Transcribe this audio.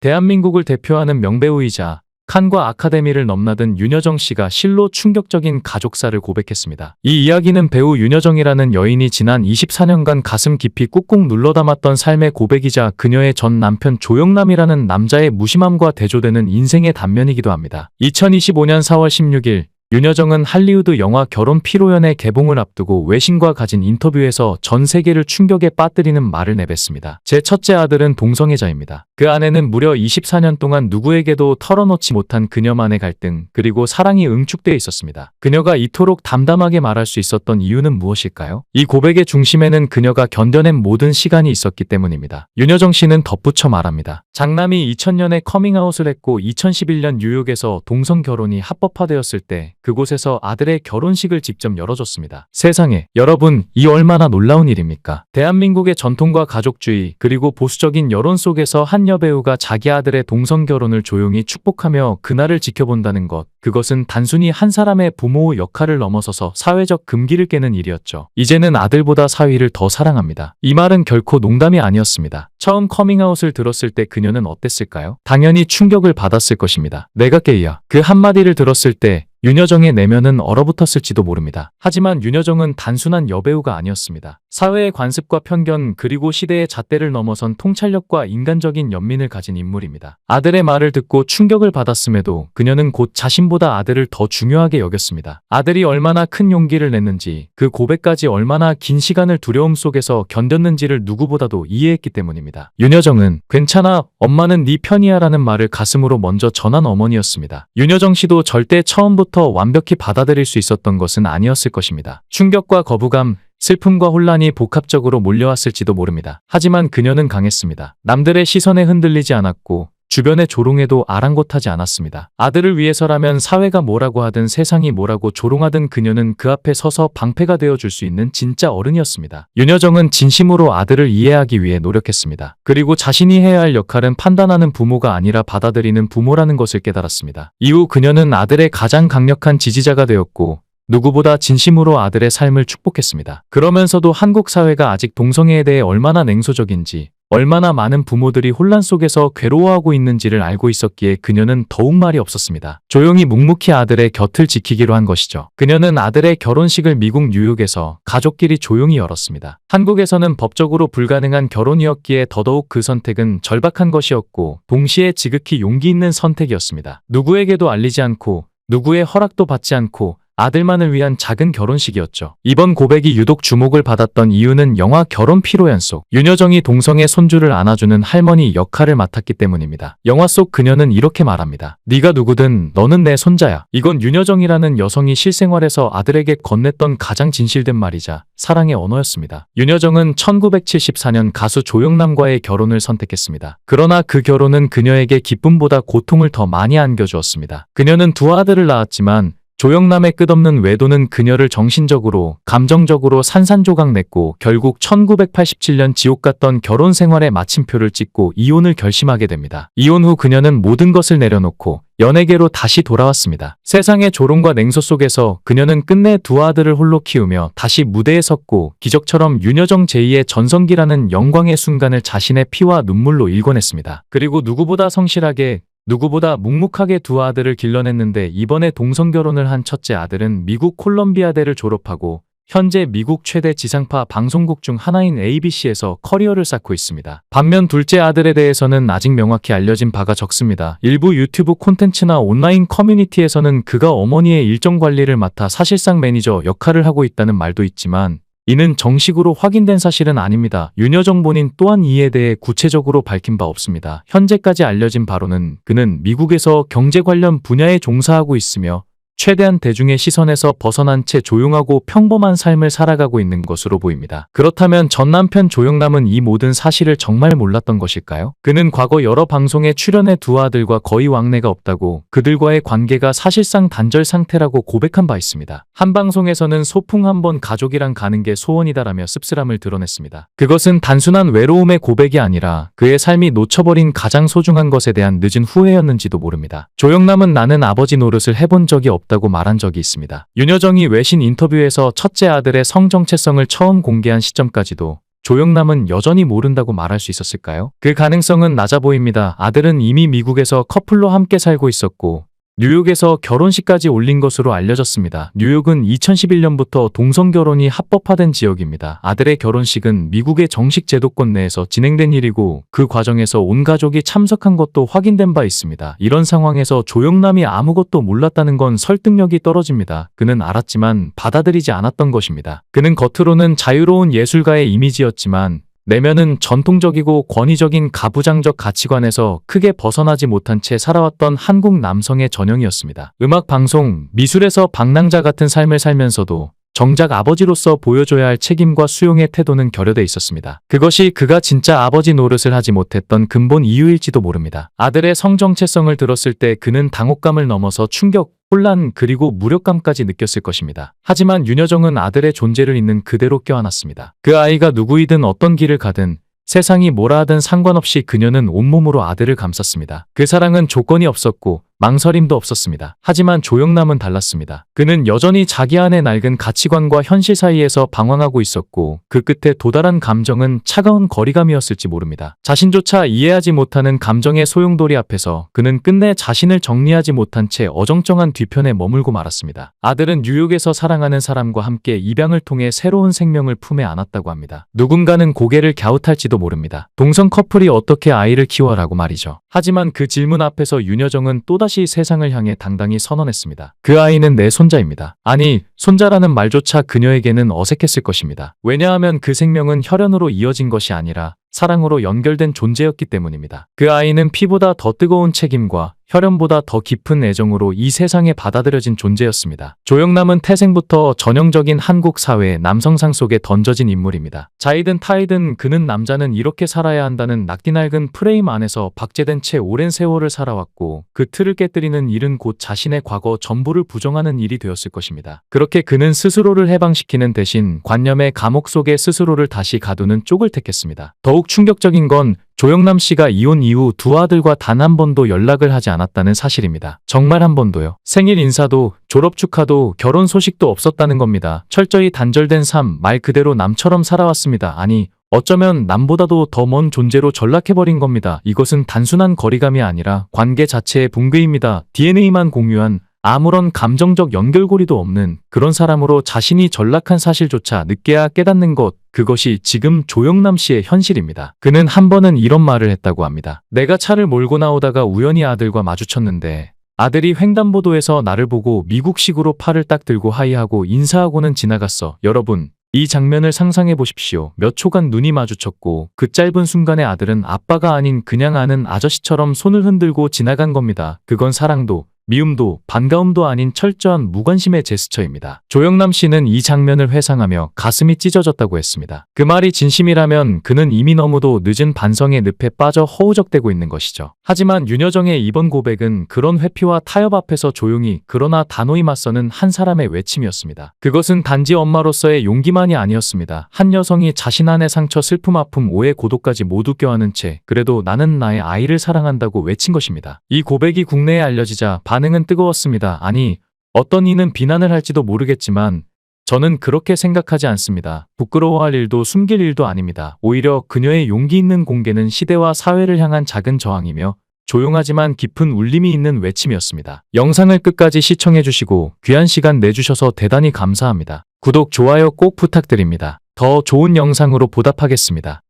대한민국을 대표하는 명배우이자 칸과 아카데미를 넘나든 윤여정 씨가 실로 충격적인 가족사를 고백했습니다. 이 이야기는 배우 윤여정이라는 여인이 지난 24년간 가슴 깊이 꾹꾹 눌러 담았던 삶의 고백이자 그녀의 전 남편 조영남이라는 남자의 무심함과 대조되는 인생의 단면이기도 합니다. 2025년 4월 16일 윤여정은 할리우드 영화 결혼 피로연의 개봉을 앞두고 외신과 가진 인터뷰에서 전 세계를 충격에 빠뜨리는 말을 내뱉습니다. 제 첫째 아들은 동성애자입니다. 그 안에는 무려 24년 동안 누구에게도 털어놓지 못한 그녀만의 갈등 그리고 사랑이 응축되어 있었습니다. 그녀가 이토록 담담하게 말할 수 있었던 이유는 무엇일까요? 이 고백의 중심에는 그녀가 견뎌낸 모든 시간이 있었기 때문입니다. 윤여정 씨는 덧붙여 말합니다. 장남이 2000년에 커밍아웃을 했고 2011년 뉴욕에서 동성 결혼이 합법화되었을 때 그곳에서 아들의 결혼식을 직접 열어줬습니다. 세상에, 여러분, 이 얼마나 놀라운 일입니까? 대한민국의 전통과 가족주의 그리고 보수적인 여론 속에서 한 여배우가 자기 아들의 동성 결혼을 조용히 축복하며 그날을 지켜본다는 것, 그것은 단순히 한 사람의 부모의 역할을 넘어서서 사회적 금기를 깨는 일이었죠. 이제는 아들보다 사위를 더 사랑합니다. 이 말은 결코 농담이 아니었습니다. 처음 커밍아웃을 들었을 때 그녀는 어땠을까요? 당연히 충격을 받았을 것입니다. 내가 게이야. 그 한마디를 들었을 때 윤여정의 내면은 얼어붙었을지도 모릅니다. 하지만 윤여정은 단순한 여배우가 아니었습니다. 사회의 관습과 편견 그리고 시대의 잣대를 넘어선 통찰력과 인간적인 연민을 가진 인물입니다. 아들의 말을 듣고 충격을 받았음에도 그녀는 곧 자신보다 아들을 더 중요하게 여겼습니다. 아들이 얼마나 큰 용기를 냈는지 그 고백까지 얼마나 긴 시간을 두려움 속에서 견뎠는지를 누구보다도 이해했기 때문입니다. 윤여정은 괜찮아, 엄마는 네 편이야 라는 말을 가슴으로 먼저 전한 어머니였습니다. 윤여정 씨도 절대 처음부터 완벽히 받아들일 수 있었던 것은 아니었을 것입니다. 충격과 거부감, 슬픔과 혼란이 복합적으로 몰려왔을지도 모릅니다. 하지만 그녀는 강했습니다. 남들의 시선에 흔들리지 않았고 주변의 조롱에도 아랑곳하지 않았습니다. 아들을 위해서라면 사회가 뭐라고 하든 세상이 뭐라고 조롱하든 그녀는 그 앞에 서서 방패가 되어줄 수 있는 진짜 어른이었습니다. 윤여정은 진심으로 아들을 이해하기 위해 노력했습니다. 그리고 자신이 해야 할 역할은 판단하는 부모가 아니라 받아들이는 부모라는 것을 깨달았습니다. 이후 그녀는 아들의 가장 강력한 지지자가 되었고 누구보다 진심으로 아들의 삶을 축복했습니다. 그러면서도 한국 사회가 아직 동성애에 대해 얼마나 냉소적인지 얼마나 많은 부모들이 혼란 속에서 괴로워하고 있는지를 알고 있었기에 그녀는 더욱 말이 없었습니다. 조용히 묵묵히 아들의 곁을 지키기로 한 것이죠. 그녀는 아들의 결혼식을 미국 뉴욕에서 가족끼리 조용히 열었습니다. 한국에서는 법적으로 불가능한 결혼이었기에 더더욱 그 선택은 절박한 것이었고 동시에 지극히 용기 있는 선택이었습니다. 누구에게도 알리지 않고 누구의 허락도 받지 않고 아들만을 위한 작은 결혼식이었죠. 이번 고백이 유독 주목을 받았던 이유는 영화 결혼 피로연 속 윤여정이 동성애 손주를 안아주는 할머니 역할을 맡았기 때문입니다. 영화 속 그녀는 이렇게 말합니다. 네가 누구든 너는 내 손자야. 이건 윤여정이라는 여성이 실생활에서 아들에게 건넸던 가장 진실된 말이자 사랑의 언어였습니다. 윤여정은 1974년 가수 조영남과의 결혼을 선택했습니다. 그러나 그 결혼은 그녀에게 기쁨보다 고통을 더 많이 안겨주었습니다. 그녀는 두 아들을 낳았지만 조영남의 끝없는 외도는 그녀를 정신적으로, 감정적으로 산산조각 냈고 결국 1987년 지옥 같던 결혼 생활의 마침표를 찍고 이혼을 결심하게 됩니다. 이혼 후 그녀는 모든 것을 내려놓고 연예계로 다시 돌아왔습니다. 세상의 조롱과 냉소 속에서 그녀는 끝내 두 아들을 홀로 키우며 다시 무대에 섰고 기적처럼 윤여정 제2의 전성기라는 영광의 순간을 자신의 피와 눈물로 일궈냈습니다. 그리고 누구보다 성실하게 누구보다 묵묵하게 두 아들을 길러냈는데 이번에 동성결혼을 한 첫째 아들은 미국 콜럼비아대를 졸업하고 현재 미국 최대 지상파 방송국 중 하나인 ABC에서 커리어를 쌓고 있습니다. 반면 둘째 아들에 대해서는 아직 명확히 알려진 바가 적습니다. 일부 유튜브 콘텐츠나 온라인 커뮤니티에서는 그가 어머니의 일정 관리를 맡아 사실상 매니저 역할을 하고 있다는 말도 있지만 이는 정식으로 확인된 사실은 아닙니다. 윤여정 본인 또한 이에 대해 구체적으로 밝힌 바 없습니다. 현재까지 알려진 바로는 그는 미국에서 경제 관련 분야에 종사하고 있으며 최대한 대중의 시선에서 벗어난 채 조용하고 평범한 삶을 살아가고 있는 것으로 보입니다. 그렇다면 전 남편 조영남은 이 모든 사실을 정말 몰랐던 것일까요? 그는 과거 여러 방송에 출연해 두 아들과 거의 왕래가 없다고 그들과의 관계가 사실상 단절 상태라고 고백한 바 있습니다. 한 방송에서는 소풍 한번 가족이랑 가는 게 소원이다라며 씁쓸함을 드러냈습니다. 그것은 단순한 외로움의 고백이 아니라 그의 삶이 놓쳐버린 가장 소중한 것에 대한 늦은 후회였는지도 모릅니다. 조영남은 나는 아버지 노릇을 해본 적이 없다고 말한 적이 있습니다. 윤여정이 외신 인터뷰에서 첫째 아들의 성 정체성을 처음 공개한 시점까지도 조영남은 여전히 모른다고 말할 수 있었을까요? 그 가능성은 낮아 보입니다. 아들은 이미 미국에서 커플로 함께 살고 있었고 뉴욕에서 결혼식까지 올린 것으로 알려졌습니다. 뉴욕은 2011년부터 동성결혼이 합법화된 지역입니다. 아들의 결혼식은 미국의 정식 제도권 내에서 진행된 일이고 그 과정에서 온 가족이 참석한 것도 확인된 바 있습니다. 이런 상황에서 조영남이 아무것도 몰랐다는 건 설득력이 떨어집니다. 그는 알았지만 받아들이지 않았던 것입니다. 그는 겉으로는 자유로운 예술가의 이미지였지만 내면은 전통적이고 권위적인 가부장적 가치관에서 크게 벗어나지 못한 채 살아왔던 한국 남성의 전형이었습니다. 음악, 방송, 미술에서 방랑자 같은 삶을 살면서도 정작 아버지로서 보여줘야 할 책임과 수용의 태도는 결여돼 있었습니다. 그것이 그가 진짜 아버지 노릇을 하지 못했던 근본 이유일지도 모릅니다. 아들의 성정체성을 들었을 때 그는 당혹감을 넘어서 충격, 혼란 그리고 무력감까지 느꼈을 것입니다. 하지만 윤여정은 아들의 존재를 있는 그대로 껴안았습니다. 그 아이가 누구이든 어떤 길을 가든 세상이 뭐라 하든 상관없이 그녀는 온몸으로 아들을 감쌌습니다. 그 사랑은 조건이 없었고 망설임도 없었습니다. 하지만 조영남은 달랐습니다. 그는 여전히 자기 안의 낡은 가치관과 현실 사이에서 방황하고 있었고 그 끝에 도달한 감정은 차가운 거리감이었을지 모릅니다. 자신조차 이해하지 못하는 감정의 소용돌이 앞에서 그는 끝내 자신을 정리하지 못한 채 어정쩡한 뒤편에 머물고 말았습니다. 아들은 뉴욕에서 사랑하는 사람과 함께 입양을 통해 새로운 생명을 품에 안았다고 합니다. 누군가는 고개를 갸웃할지도 모릅니다. 동성 커플이 어떻게 아이를 키워라고 말이죠. 하지만 그 질문 앞에서 윤여정은 또다시 세상을 향해 당당히 선언했습니다. 그 아이는 내 손자입니다. 아니, 손자라는 말조차 그녀에게는 어색했을 것입니다. 왜냐하면 그 생명은 혈연으로 이어진 것이 아니라 사랑으로 연결된 존재였기 때문입니다. 그 아이는 피보다 더 뜨거운 책임과 혈연보다 더 깊은 애정으로 이 세상에 받아들여진 존재였습니다. 조영남은 태생부터 전형적인 한국 사회의 남성상 속에 던져진 인물입니다. 자이든 타이든 그는 남자는 이렇게 살아야 한다는 낙디낡은 프레임 안에서 박제된 채 오랜 세월을 살아왔고 그 틀을 깨뜨리는 일은 곧 자신의 과거 전부를 부정하는 일이 되었을 것입니다. 그렇게 그는 스스로를 해방시키는 대신 관념의 감옥 속에 스스로를 다시 가두는 쪽을 택했습니다. 더욱 충격적인 건 조영남 씨가 이혼 이후 두 아들과 단 한 번도 연락을 하지 않았다는 사실입니다. 정말 한 번도요. 생일 인사도 졸업 축하도 결혼 소식도 없었다는 겁니다. 철저히 단절된 삶, 말 그대로 남처럼 살아왔습니다. 아니, 어쩌면 남보다도 더 먼 존재로 전락해버린 겁니다. 이것은 단순한 거리감이 아니라 관계 자체의 붕괴입니다. DNA만 공유한 아무런 감정적 연결고리도 없는 그런 사람으로 자신이 전락한 사실조차 늦게야 깨닫는 것, 그것이 지금 조영남 씨의 현실입니다. 그는 한 번은 이런 말을 했다고 합니다. 내가 차를 몰고 나오다가 우연히 아들과 마주쳤는데 아들이 횡단보도에서 나를 보고 미국식으로 팔을 딱 들고 하이하고 인사하고는 지나갔어. 여러분, 이 장면을 상상해 보십시오. 몇 초간 눈이 마주쳤고 그 짧은 순간에 아들은 아빠가 아닌 그냥 아는 아저씨처럼 손을 흔들고 지나간 겁니다. 그건 사랑도 미움도 반가움도 아닌 철저한 무관심의 제스처입니다. 조영남 씨는 이 장면을 회상하며 가슴이 찢어졌다고 했습니다. 그 말이 진심이라면 그는 이미 너무도 늦은 반성의 늪에 빠져 허우적대고 있는 것이죠. 하지만 윤여정의 이번 고백은 그런 회피와 타협 앞에서 조용히 그러나 단호히 맞서는 한 사람의 외침이었습니다. 그것은 단지 엄마로서의 용기만이 아니었습니다. 한 여성이 자신 안의 상처, 슬픔, 아픔, 오해, 고독까지 모두 껴안은 채 그래도 나는 나의 아이를 사랑한다고 외친 것입니다. 이 고백이 국내에 알려지자 반응은 뜨거웠습니다. 아니, 어떤 이는 비난을 할지도 모르겠지만 저는 그렇게 생각하지 않습니다. 부끄러워할 일도 숨길 일도 아닙니다. 오히려 그녀의 용기 있는 공개는 시대와 사회를 향한 작은 저항이며 조용하지만 깊은 울림이 있는 외침이었습니다. 영상을 끝까지 시청해주시고 귀한 시간 내주셔서 대단히 감사합니다. 구독, 좋아요 꼭 부탁드립니다. 더 좋은 영상으로 보답하겠습니다.